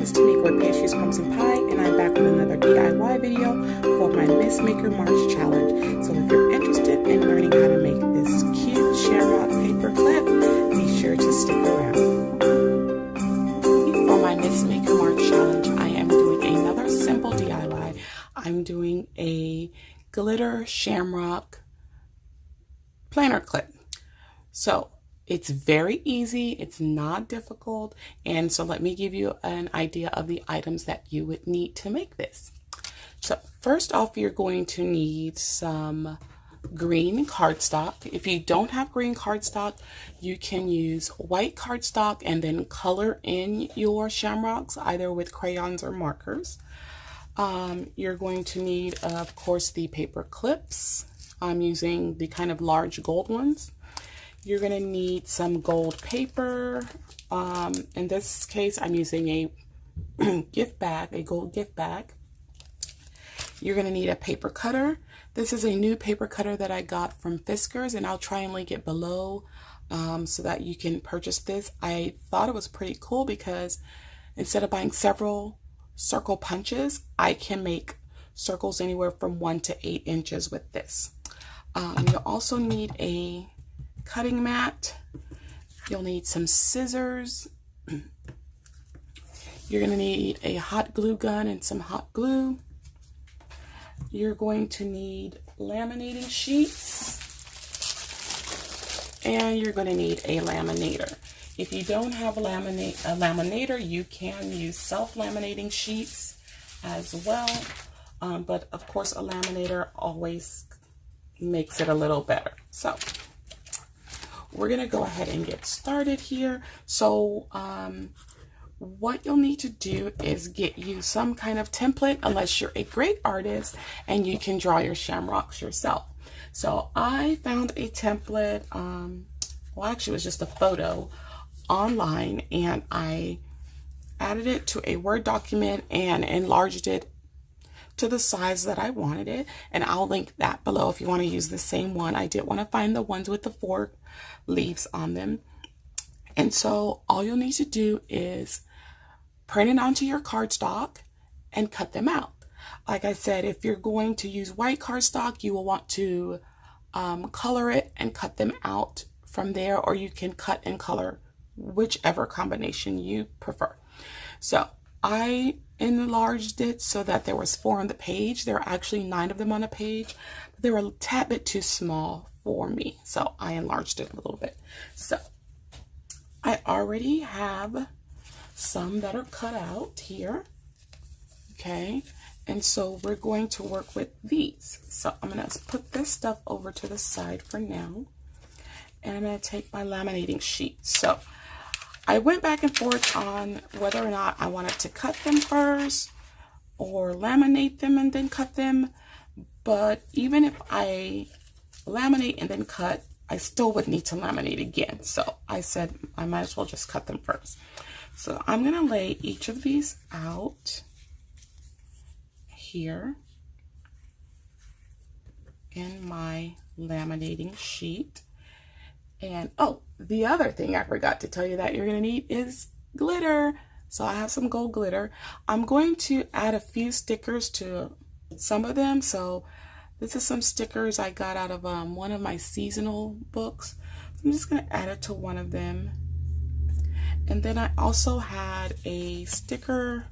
IThis to make wood pastries, pumpkin pie, and I'm back with another DIY video for my Missmaker March challenge. So if you're interested in learning how to make this cute shamrock paper clip, be sure to stick around. For my Missmaker March challenge, I am doing another simple DIY. I'm doing a glitter shamrock planner clip. So it's very easy, it's not difficult, and so let me give you an idea of the items that you would need to make this. So first off, you're going to need some green cardstock. If you don't have green cardstock, you can use white cardstock and then color in your shamrocks either with crayons or markers. You're going to need, of course, the paper clips. I'm using the kind of large gold ones. You're going to need some gold paper. In this case, I'm using a gift bag, a gold gift bag. You're going to need a paper cutter. This is a new paper cutter that I got from Fiskars, and I'll try and link it below so that you can purchase this. I thought it was pretty cool because instead of buying several circle punches, I can make circles anywhere from 1 to 8 inches with this. You'll also need a cutting mat. You'll need some scissors. You're going to need a hot glue gun and some hot glue. You're going to need laminating sheets, and you're going to need a laminator. If you don't have a laminator, you can use self-laminating sheets as well, but of course a laminator always makes it a little better. So we're going to go ahead and get started here. So what you'll need to do is get you some kind of template, unless you're a great artist and you can draw your shamrocks yourself. So I found a template, well actually it was just a photo online, and I added it to a Word document and enlarged it to the size that I wanted it, and I'll link that below if you want to use the same one. I did want to find the ones with the 4 leaves on them. And so all you'll need to do is print it onto your cardstock and cut them out. Like I said, if you're going to use white cardstock, you will want to color it and cut them out from there, or you can cut and color, whichever combination you prefer. So I enlarged it so that there was 4 on the page. There are actually 9 of them on a page, but they were a tad bit too small for me, so I enlarged it a little bit. So I already have some that are cut out here, okay, and so we're going to work with these. So I'm going to put this stuff over to the side for now, and I'm going to take my laminating sheet. So I went back and forth on whether or not I wanted to cut them first or laminate them and then cut them, but even if I laminate and then cut, I still would need to laminate again. So I said I might as well just cut them first. So I'm going to lay each of these out here in my laminating sheet. And oh, the other thing I forgot to tell you that you're going to need is glitter. So I have some gold glitter. I'm going to add a few stickers to some of them. So this is some stickers I got out of one of my seasonal books. I'm just going to add it to one of them. And then I also had a sticker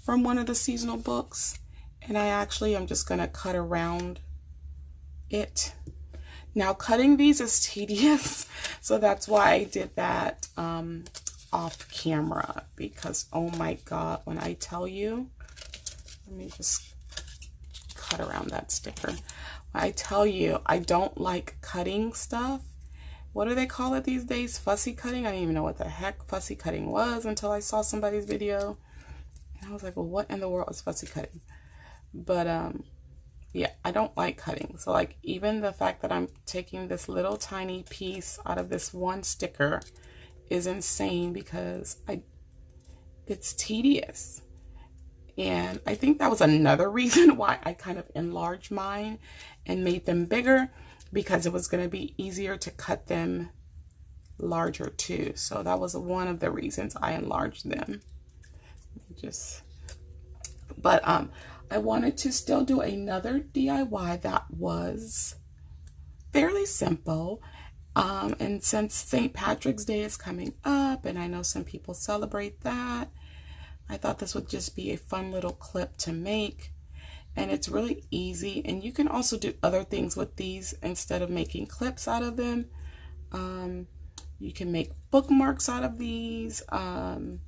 from one of the seasonal books, and I'm just going to cut around it. Now cutting these is tedious, so that's why I did that off camera, because oh my god, when I tell you, let me just cut around that sticker. When I tell you I don't like cutting stuff, what do they call it these days? Fussy cutting? I didn't even know what the heck fussy cutting was until I saw somebody's video. And I was like, well, what in the world is fussy cutting? But yeah, I don't like cutting. So like even the fact that I'm taking this little tiny piece out of this one sticker is insane, because it's tedious. And I think that was another reason why I kind of enlarged mine and made them bigger, because it was going to be easier to cut them larger too. So that was one of the reasons I enlarged them. But I wanted to still do another DIY that was fairly simple. And since St. Patrick's Day is coming up, and I know some people celebrate that, I thought this would just be a fun little clip to make. And it's really easy, and you can also do other things with these instead of making clips out of them. You can make bookmarks out of these. You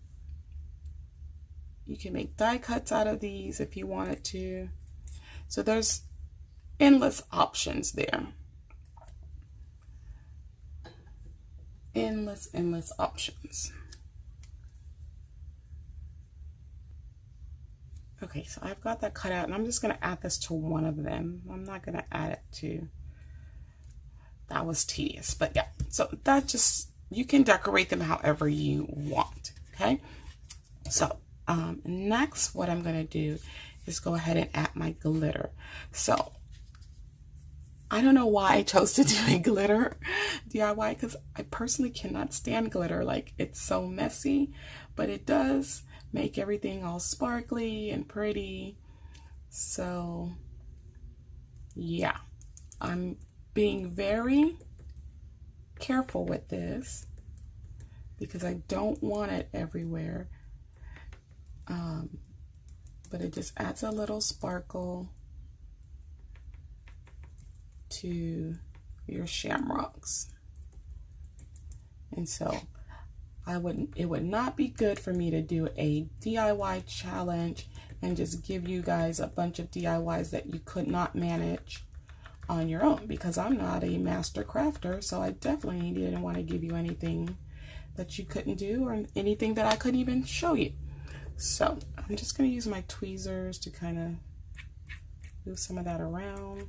can make die cuts out of these if you wanted to. So there's endless options there. Endless options. Okay, so I've got that cut out, and I'm just going to add this to one of them. I'm not going to add it to, that was tedious, but yeah. So that just, you can decorate them however you want, okay? So next, what I'm going to do is go ahead and add my glitter. So I don't know why I chose to do a glitter DIY, because I personally cannot stand glitter. Like, it's so messy, but it does make everything all sparkly and pretty. So yeah, I'm being very careful with this because I don't want it everywhere. But it just adds a little sparkle to your shamrocks. And so it would not be good for me to do a DIY challenge and just give you guys a bunch of DIYs that you could not manage on your own, because I'm not a master crafter. So I definitely didn't want to give you anything that you couldn't do or anything that I couldn't even show you. So I'm just going to use my tweezers to kind of move some of that around.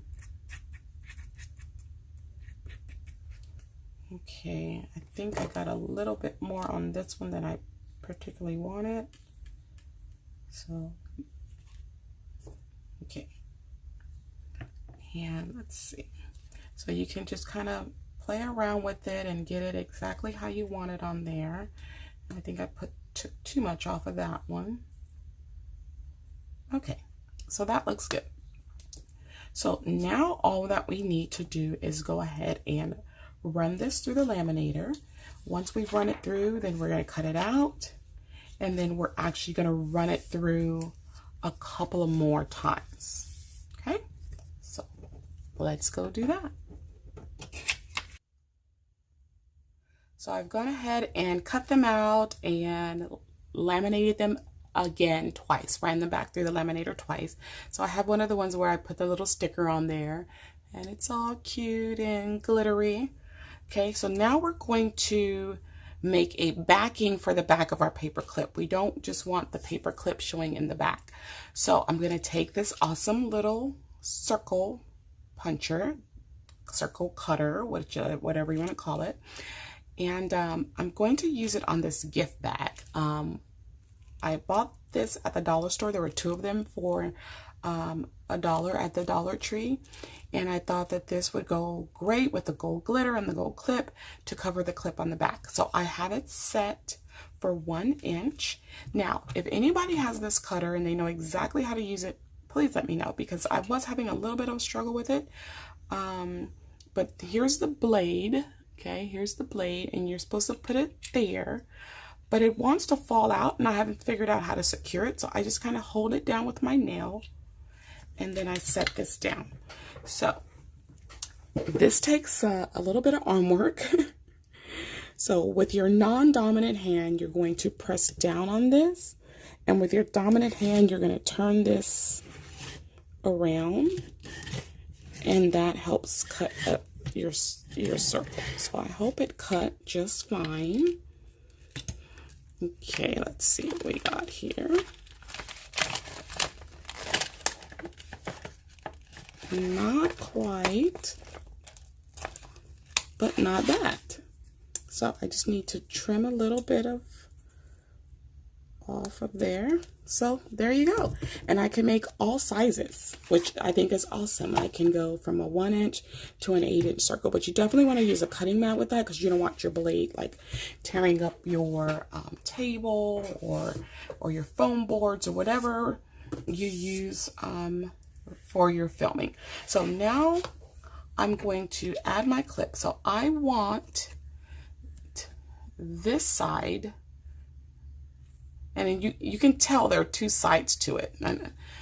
Okay, I think I got a little bit more on this one than I particularly wanted. So, okay. And let's see. So you can just kind of play around with it and get it exactly how you want it on there. I think I took too much off of that one. Okay, so that looks good. So now all that we need to do is go ahead and run this through the laminator. Once we've run it through, then we're going to cut it out, and then we're actually going to run it through a couple of more times. Okay, so let's go do that. So I've gone ahead and cut them out and laminated them again twice, ran them back through the laminator twice. So I have one of the ones where I put the little sticker on there and it's all cute and glittery. Okay, so now we're going to make a backing for the back of our paper clip. We don't just want the paper clip showing in the back. So I'm going to take this awesome little circle puncher, circle cutter, whatever you want to call it, and I'm going to use it on this gift bag. I bought this at the dollar store. There were two of them for $1 at the Dollar Tree, and I thought that this would go great with the gold glitter and the gold clip to cover the clip on the back. So I have it set for 1 inch. Now, if anybody has this cutter and they know exactly how to use it, please let me know, because I was having a little bit of a struggle with it. But here's the blade. Okay, here's the blade, and you're supposed to put it there, but it wants to fall out, and I haven't figured out how to secure it. So I just kind of hold it down with my nail, and then I set this down. So this takes a little bit of arm work. So with your non-dominant hand, you're going to press down on this, and with your dominant hand, you're going to turn this around, and that helps cut up your circle. So I hope it cut just fine. Okay, let's see what we got here. Not quite, but not bad. So I just need to trim a little bit of off of there. So there you go. And I can make all sizes, which I think is awesome. I can go from a 1-inch to an 8-inch circle, but you definitely want to use a cutting mat with that because you don't want your blade like tearing up your table or your foam boards or whatever you use for your filming. So now I'm going to add my clip. So I want this side, and then you can tell there are two sides to it.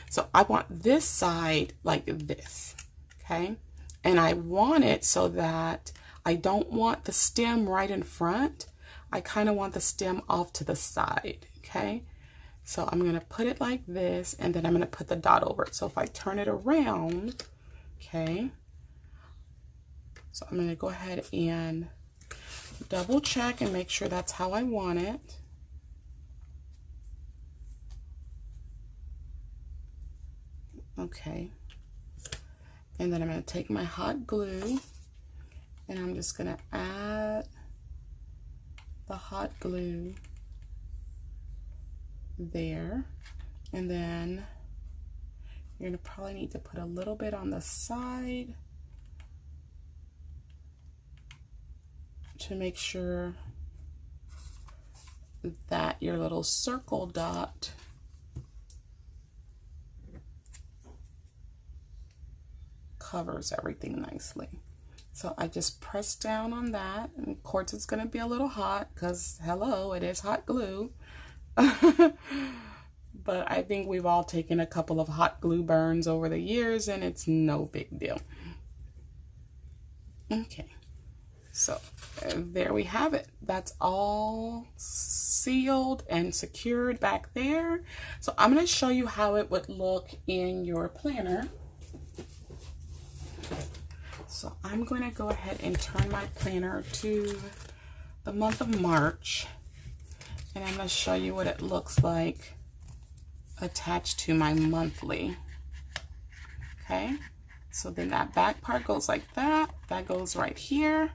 So I want this side like this, okay? And I want it so that I don't want the stem right in front. I kind of want the stem off to the side, okay? So I'm going to put it like this, and then I'm going to put the dot over it. So if I turn it around, okay, so I'm going to go ahead and double check and make sure that's how I want it. Okay, and then I'm going to take my hot glue and I'm just going to add the hot glue there, and then you're going to probably need to put a little bit on the side to make sure that your little circle dot covers everything nicely. So I just press down on that, and of course it's going to be a little hot because hello, it is hot glue. But I think we've all taken a couple of hot glue burns over the years and it's no big deal. Okay, so there we have it. That's all sealed and secured back there. So I'm going to show you how it would look in your planner. So I'm going to go ahead and turn my planner to the month of March, and I'm going to show you what it looks like attached to my monthly. Okay, so then that back part goes like that. That goes right here,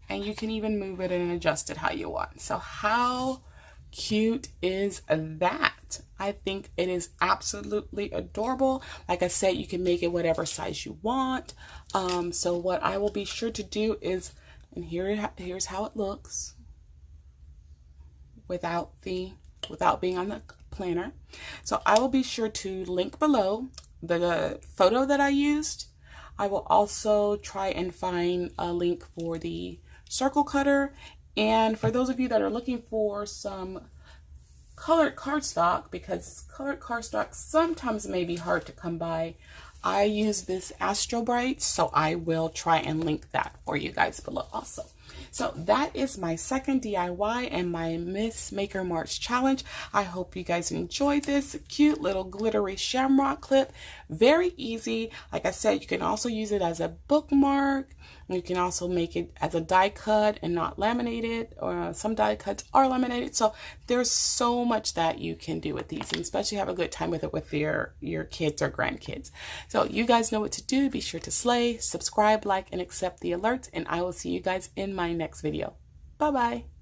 and you can even move it and adjust it how you want. So how cute is that? I think it is absolutely adorable. Like I said, you can make it whatever size you want. So what I will be sure to do is, and here's how it looks without being on the planner. So I will be sure to link below the photo that I used. I will also try and find a link for the circle cutter. And for those of you that are looking for some colored cardstock, because colored cardstock sometimes may be hard to come by, I use this Astrobrights, so I will try and link that for you guys below also. So that is my second DIY and my Miss Maker March challenge. I hope you guys enjoyed this cute little glittery shamrock clip. Very easy. Like I said, you can also use it as a bookmark. You can also make it as a die cut and not laminated, or some die cuts are laminated. So there's so much that you can do with these, and especially have a good time with it with your kids or grandkids. So you guys know what to do. Be sure to slay, subscribe, like, and accept the alerts, and I will see you guys in my next video. Bye-bye.